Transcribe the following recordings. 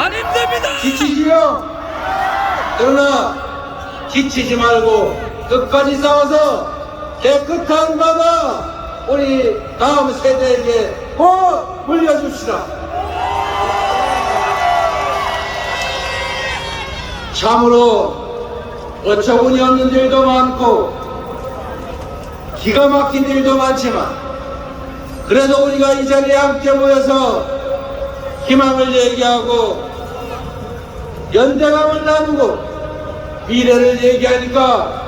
안 힘듭니다. 지치지요? 그러나 지치지 말고 끝까지 싸워서 깨끗한 바다 우리 다음 세대에게 꼭 물려줍시다. 참으로 어처구니 없는 일도 많고 기가 막힌 일도 많지만 그래도 우리가 이 자리에 함께 모여서 희망을 얘기하고 연대감을 나누고 미래를 얘기하니까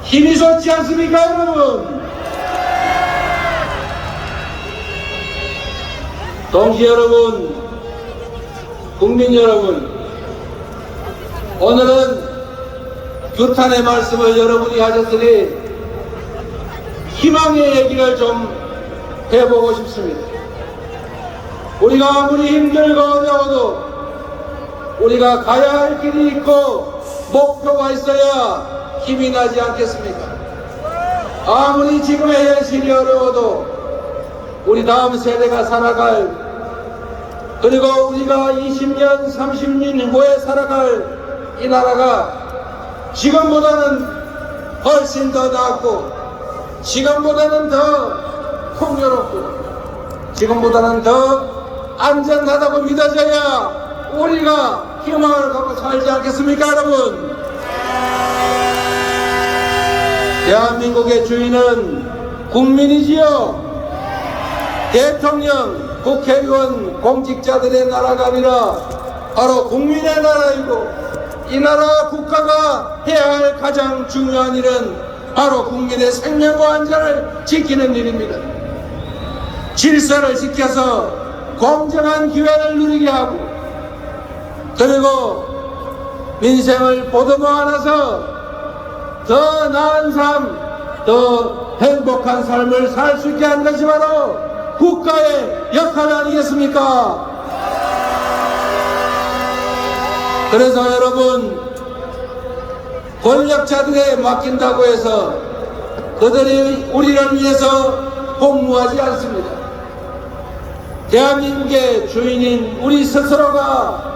힘이 솟지 않습니까, 여러분? 동지 여러분, 국민 여러분, 오늘은 규탄의 말씀을 여러분이 하셨으니 희망의 얘기를 좀 해보고 싶습니다. 우리가 아무리 힘들고 어려워도 우리가 가야 할 길이 있고 목표가 있어야 힘이 나지 않겠습니까? 아무리 지금의 현실이 어려워도 우리 다음 세대가 살아갈, 그리고 우리가 20년, 30년 후에 살아갈 이 나라가 지금보다는 훨씬 더 낫고 지금보다는 더 풍요롭고 지금보다는 더 안전하다고 믿어져야 우리가 희망을 갖고 살지 않겠습니까, 여러분? 대한민국의 주인은 국민이지요. 대통령, 국회의원, 공직자들의 나라가 아니라 바로 국민의 나라이고 이 나라 국가가 해야 할 가장 중요한 일은 바로 국민의 생명과 안전을 지키는 일입니다. 질서를 지켜서 공정한 기회를 누리게 하고 그리고 민생을 보듬어 안아서 더 나은 삶, 더 행복한 삶을 살 수 있게 하는 것이 바로 국가의 역할 아니겠습니까? 그래서 여러분, 권력자들에 맡긴다고 해서 그들이 우리를 위해서 공무하지 않습니다. 대한민국의 주인인 우리 스스로가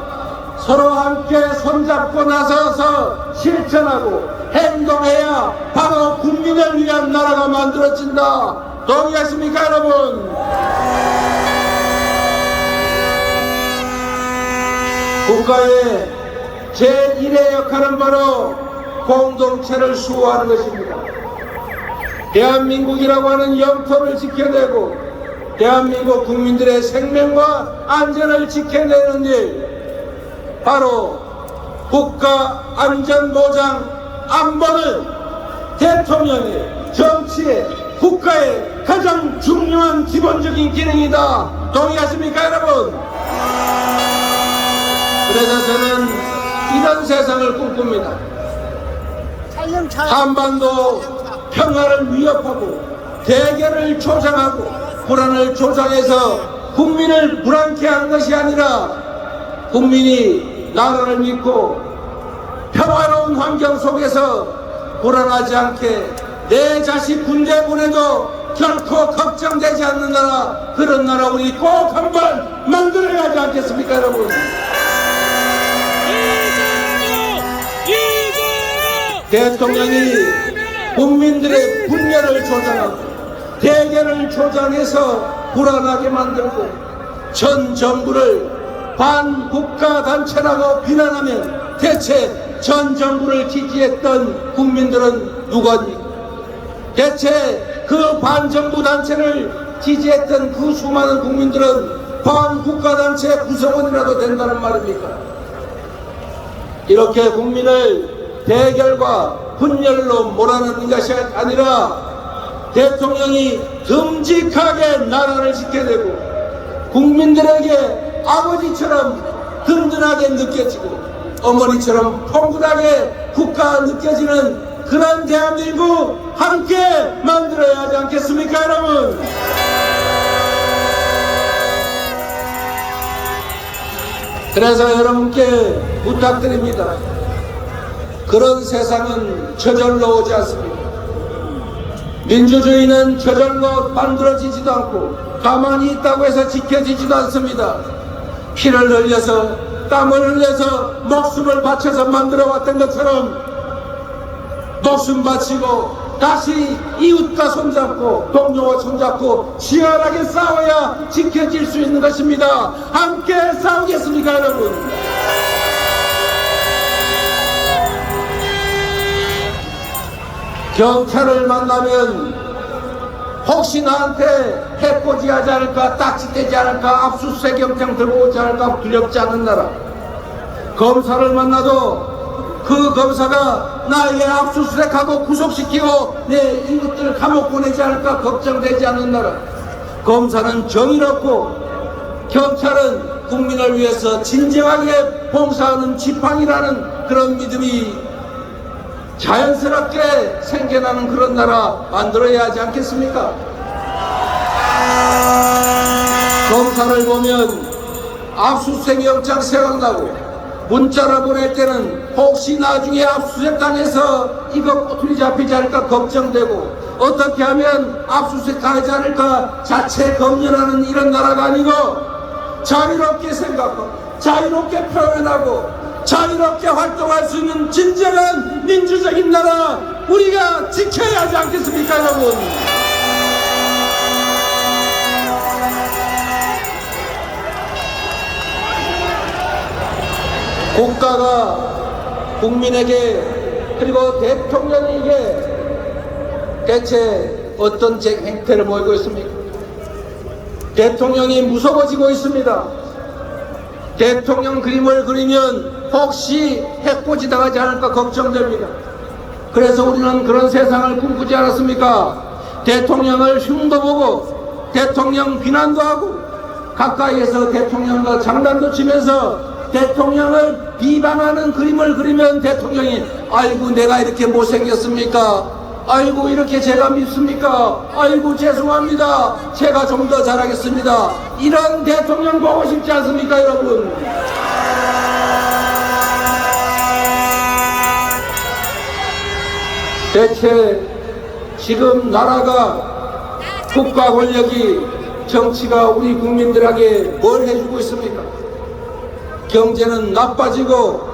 서로 함께 손잡고 나서서 실천하고 행동해야 바로 국민을 위한 나라가 만들어진다. 동의하십니까, 여러분? 국가의 제1의 역할은 바로 공동체를 수호하는 것입니다. 대한민국이라고 하는 영토를 지켜내고 대한민국 국민들의 생명과 안전을 지켜내는 일, 바로 국가 안전보장 안보는 대통령의 정치의 국가의 가장 중요한 기본적인 기능이다. 동의하십니까, 여러분? 그래서 저는 이런 세상을 꿈꿉니다. 한반도 평화를 위협하고 대결을 조장하고 불안을 조장해서 국민을 불안케 한 것이 아니라 국민이 나라를 믿고 평화로운 환경 속에서 불안하지 않게 내 자식 군대 보내도 결코 걱정되지 않는 나라, 그런 나라 우리 꼭 한번 만들어야 하지 않겠습니까, 여러분? 대통령이 국민들의 분열을 조장하고 대결을 조장해서 불안하게 만들고 전 정부를 반국가단체라고 비난하면 대체 전 정부를 지지했던 국민들은 누구니? 대체 그 반정부 단체를 지지했던 그 수많은 국민들은 반국가단체 구성원이라도 된다는 말입니까? 이렇게 국민을 대결과 분열로 몰아넣는 것이 아니라 대통령이 듬직하게 나라를 지켜내고 국민들에게 아버지처럼 든든하게 느껴지고 어머니처럼 포근하게 국가가 느껴지는 그런 대한민국 함께 만들어야 하지 않겠습니까, 여러분? 그래서 여러분께 부탁드립니다. 그런 세상은 저절로 오지 않습니다. 민주주의는 저절로 만들어지지도 않고 가만히 있다고 해서 지켜지지도 않습니다. 피를 흘려서 땀을 흘려서 목숨을 바쳐서 만들어 왔던 것처럼 목숨 바치고 다시 이웃과 손잡고 동료와 손잡고 치열하게 싸워야 지켜질 수 있는 것입니다. 함께 싸우겠습니까, 여러분? 경찰을 만나면 혹시 나한테 해코지하지 않을까, 딱지대지 않을까, 압수수색 영장 들고 오지 않을까 두렵지 않는 나라. 검사를 만나도 그 검사가 나에게 압수수색하고 구속시키고 내 이웃들 감옥 보내지 않을까 걱정되지 않는 나라. 검사는 정의롭고 경찰은 국민을 위해서 진정하게 봉사하는 지팡이라는 그런 믿음이 자연스럽게 생겨나는 그런 나라 만들어야 하지 않겠습니까? 검사를 보면 압수수색 영장 생각나고 문자를 보낼 때는 혹시 나중에 압수수색 당해서 이거 꼬투리 잡히지 않을까 걱정되고 어떻게 하면 압수수색 당하지 않을까 자체 검열하는 이런 나라가 아니고 자유롭게 생각하고 자유롭게 표현하고 자유롭게 활동할 수 있는 진정한 민주적인 나라 우리가 지켜야 하지 않겠습니까, 여러분? 국가가 국민에게 그리고 대통령에게 대체 어떤 행태를 보이고 있습니까? 대통령이 무서워지고 있습니다. 대통령 그림을 그리면 혹시 해코지 당하지 않을까 걱정됩니다. 그래서 우리는 그런 세상을 꿈꾸지 않았습니까? 대통령을 흉도 보고 대통령 비난도 하고 가까이에서 대통령과 장난도 치면서 대통령을 비방하는 그림을 그리면 대통령이 아이고 내가 이렇게 못생겼습니까? 아이고 이렇게 제가 밉습니까? 아이고 죄송합니다. 제가 좀 더 잘하겠습니다. 이런 대통령 보고 싶지 않습니까, 여러분? 대체 지금 나라가 국가 권력이 정치가 우리 국민들에게 뭘 해주고 있습니까? 경제는 나빠지고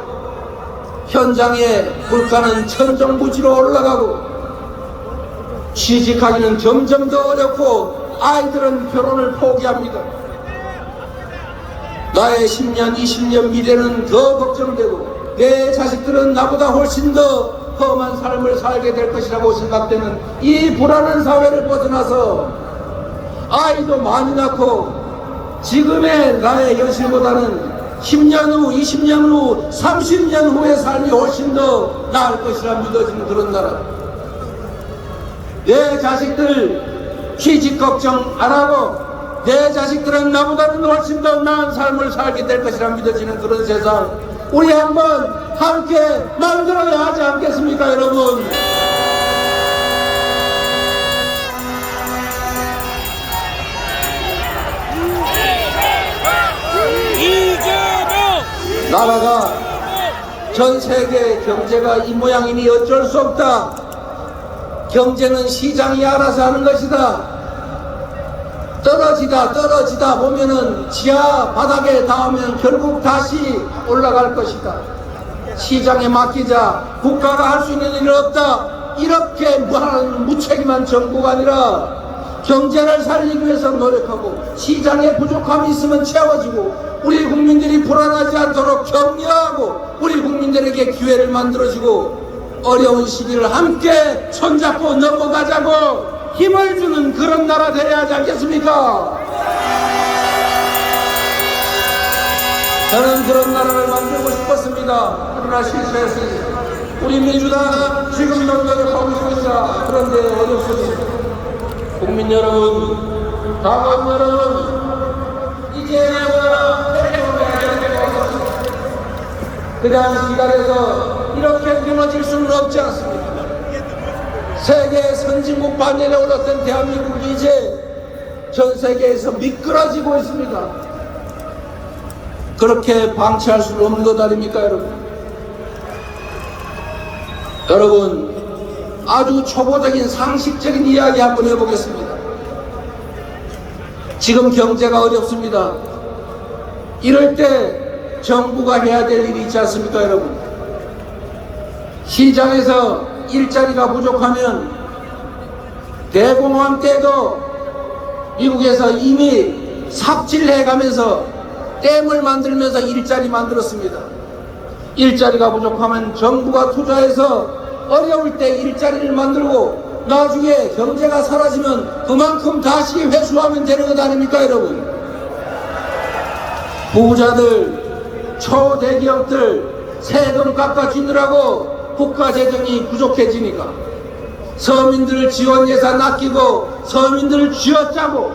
현장의 물가는 천정부지로 올라가고 취직하기는 점점 더 어렵고 아이들은 결혼을 포기합니다. 나의 10년, 20년 미래는 더 걱정되고 내 자식들은 나보다 훨씬 더 험한 삶을 살게 될 것이라고 생각되는 이 불안한 사회를 벗어나서 아이도 많이 낳고 지금의 나의 현실보다는 10년 후, 20년 후, 30년 후의 삶이 훨씬 더 나을 것이라 믿어지는 그런 나라. 내 자식들 취직 걱정 안 하고 내 자식들은 나보다는 훨씬 더 나은 삶을 살게 될 것이라 믿어지는 그런 세상 우리 한번 함께 만들어야 하지 않겠습니까, 여러분? 나라가 전 세계 경제가 이 모양이니 어쩔 수 없다. 경제는 시장이 알아서 하는 것이다. 떨어지다 보면은 지하 바닥에 닿으면 결국 다시 올라갈 것이다. 시장에 맡기자. 국가가 할 수 있는 일은 없다. 이렇게 무책임한 정부가 아니라 경제를 살리기 위해서 노력하고 시장에 부족함이 있으면 채워지고 우리 국민들이 불안하지 않도록 격려하고 우리 국민들에게 기회를 만들어주고 어려운 시기를 함께 손잡고 넘어가자고 힘을 주는 그런 나라 되어야 하지 않겠습니까? 저는 그런 나라를 만들고 싶었습니다. 그러나 실패했습니다. 우리 민주당은 지금도 노력하고 있습니다. 그런데 어렵습니다. 국민 여러분, 당원 여러분, 이제 내가 그냥 기다려서 이렇게 무너질 수는 없지 않습니다. 세계 선진국 반열에 올랐던 대한민국이 이제 전 세계에서 미끄러지고 있습니다. 그렇게 방치할 수는 없는 것 아닙니까, 여러분? 여러분, 아주 초보적인 상식적인 이야기 한번 해보겠습니다. 지금 경제가 어렵습니다. 이럴 때 정부가 해야 될 일이 있지 않습니까, 여러분? 시장에서 일자리가 부족하면 대공황 때도 미국에서 이미 삽질해 가면서 댐을 만들면서 일자리 만들었습니다. 일자리가 부족하면 정부가 투자해서 어려울 때 일자리를 만들고 나중에 경제가 사라지면 그만큼 다시 회수하면 되는 것 아닙니까, 여러분? 부자들, 초대기업들 세금 깎아주느라고 국가 재정이 부족해지니까 서민들 지원 예산 아끼고 서민들을 쥐어짜고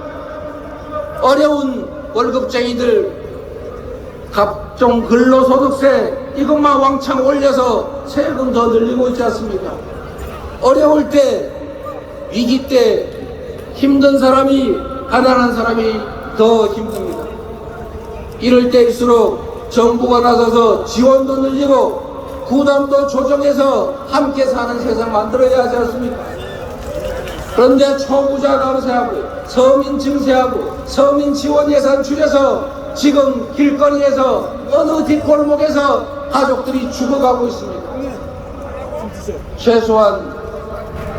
어려운 월급쟁이들 각종 근로소득세 이것만 왕창 올려서 세금 더 늘리고 있지 않습니까? 어려울 때, 위기 때 힘든 사람이, 가난한 사람이 더 힘듭니다. 이럴 때일수록 정부가 나서서 지원도 늘리고 부담도 조정해서 함께 사는 세상 만들어야 하지 않습니까? 그런데 초부자 감세하고 서민 증세하고 서민 지원 예산 줄여서 지금 길거리에서 어느 뒷골목에서 가족들이 죽어가고 있습니다. 최소한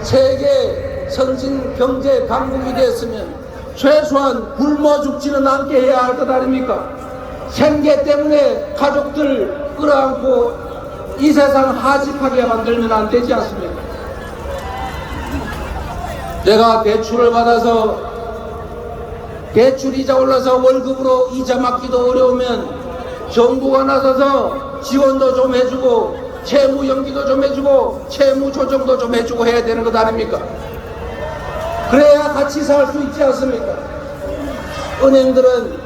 세계 선진 경제 강국이 됐으면 최소한 굶어 죽지는 않게 해야 할 것 아닙니까? 생계 때문에 가족들 끌어안고 이 세상 하직하게 만들면 안 되지 않습니까? 내가 대출을 받아서 대출 이자 올라서 월급으로 이자 막기도 어려우면 정부가 나서서 지원도 좀 해주고 채무 연기도 좀 해주고 채무 조정도 좀 해주고 해야 되는 것 아닙니까? 그래야 같이 살 수 있지 않습니까? 은행들은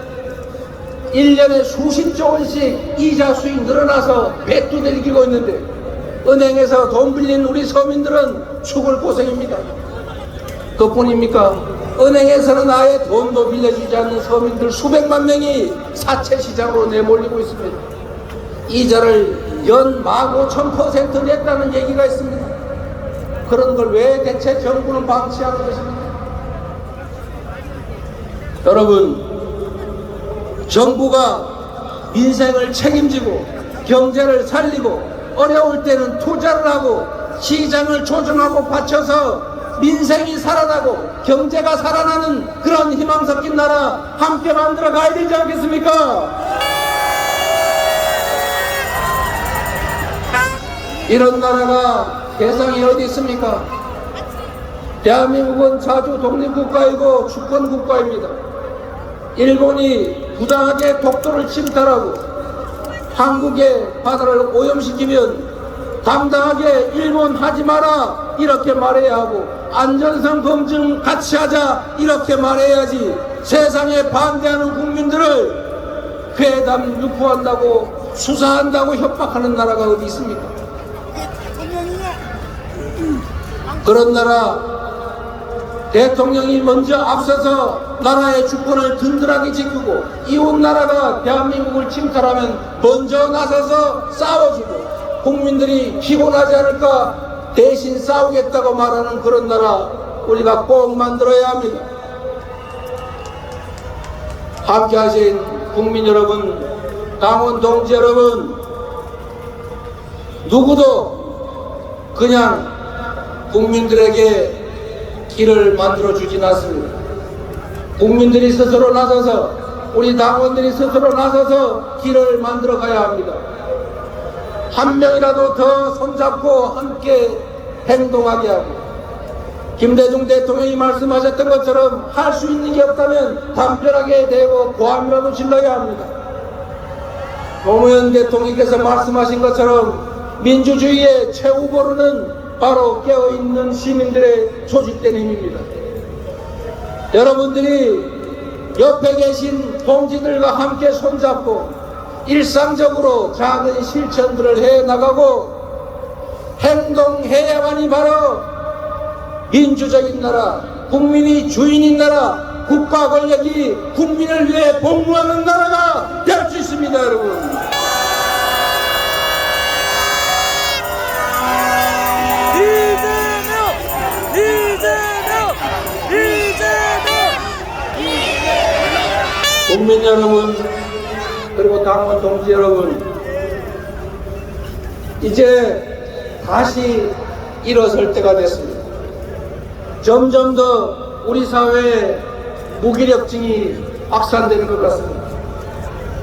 1년에 수십조 원씩 이자 수익 늘어나서 빚도 들이키고 있는데 은행에서 돈 빌린 우리 서민들은 죽을 고생입니다. 그뿐입니까? 은행에서는 아예 돈도 빌려주지 않는 서민들 수백만 명이 사채시장으로 내몰리고 있습니다. 이자를 연 15,000% 냈다는 얘기가 있습니다. 그런 걸 왜 대체 정부는 방치하는 것입니까? 여러분, 정부가 민생을 책임지고 경제를 살리고 어려울 때는 투자를 하고 시장을 조정하고 받쳐서 민생이 살아나고 경제가 살아나는 그런 희망 섞인 나라 함께 만들어 가야 되지 않겠습니까? 이런 나라가 세상에 어디 있습니까? 대한민국은 자주 독립국가이고 주권국가입니다. 일본이 부당하게 독도를 침탈하고 한국의 바다를 오염시키면 당당하게 일본 하지 마라 이렇게 말해야 하고 안전성 검증 같이 하자 이렇게 말해야지 세상에 반대하는 국민들을 괴담 유포한다고 수사한다고 협박하는 나라가 어디 있습니까? 그런 나라 대통령이 먼저 앞서서 나라의 주권을 든든하게 지키고 이웃 나라가 대한민국을 침탈하면 먼저 나서서 싸워주고 국민들이 피곤하지 않을까 대신 싸우겠다고 말하는 그런 나라 우리가 꼭 만들어야 합니다. 함께 하신 국민 여러분, 당원 동지 여러분, 누구도 그냥 국민들에게 길을 만들어주진 않습니다. 국민들이 스스로 나서서 우리 당원들이 스스로 나서서 길을 만들어 가야 합니다. 한 명이라도 더 손잡고 함께 행동하게 하고 김대중 대통령이 말씀하셨던 것처럼 할 수 있는 게 없다면 담벼락에 대고 고함이라도 질러야 합니다. 노무현 대통령께서 말씀하신 것처럼 민주주의의 최후보로는 바로 깨어있는 시민들의 조직된 힘입니다. 여러분들이 옆에 계신 동지들과 함께 손잡고 일상적으로 작은 실천들을 해나가고 행동해야만이 바로 민주적인 나라, 국민이 주인인 나라, 국가 권력이 국민을 위해 복무하는 나라가 될 수 있습니다, 여러분. 국민 여러분, 우리 강원 동지 여러분, 이제 다시 일어설 때가 됐습니다. 점점 더 우리 사회에 무기력증이 확산되는 것 같습니다.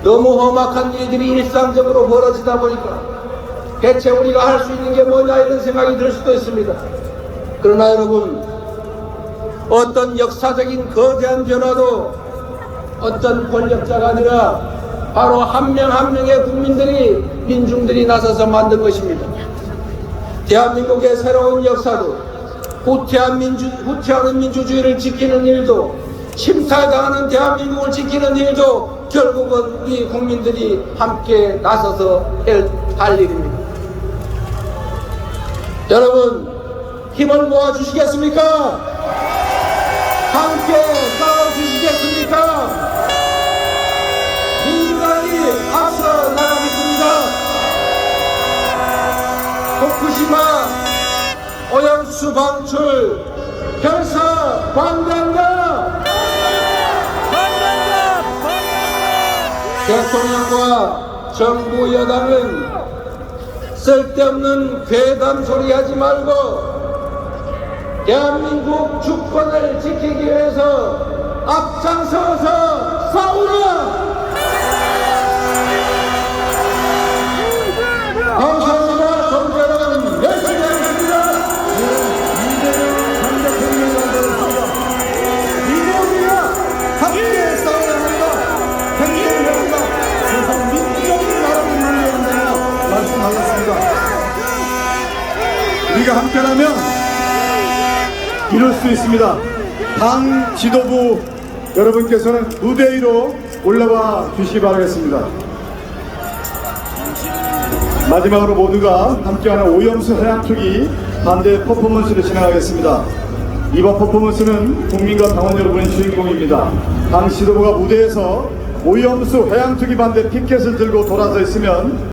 너무 험악한 일들이 일상적으로 벌어지다 보니까 대체 우리가 할 수 있는 게 뭐냐 이런 생각이 들 수도 있습니다. 그러나 여러분, 어떤 역사적인 거대한 변화도 어떤 권력자가 아니라 바로 한 명 한 명의 국민들이, 민중들이 나서서 만든 것입니다. 대한민국의 새로운 역사도 후퇴하는 민주주의를 지키는 일도, 침탈당하는 대한민국을 지키는 일도 결국은 우리 국민들이 함께 나서서 할 일입니다. 여러분, 힘을 모아주시겠습니까? 함께 싸워주시겠습니까? 민주당이 앞서 나가겠습니다. 후쿠시마 오염수 방출 결사 반대한다. 대통령과 정부 여당은 쓸데없는 괴담 소리 하지 말고 대한민국 주권을 지키기 위해서 앞장서서 싸우라. 감사합니다. 동지 여러분, 열심히 하겠습니다. 민주주의와 함께 싸워야 한다. 행동해야 한다. 세상 민주적인 나라를 만들어야 한다고 말씀하셨습니다. 우리가 함께라면 이룰 수 있습니다. 당 지도부 여러분께서는 무대 위로 올라와 주시기 바라겠습니다. 마지막으로 모두가 함께하는 오염수 해양 투기 반대 퍼포먼스를 진행하겠습니다. 이번 퍼포먼스는 국민과 당원 여러분의 주인공입니다. 당 지도부가 무대에서 오염수 해양 투기 반대 피켓을 들고 돌아서 있으면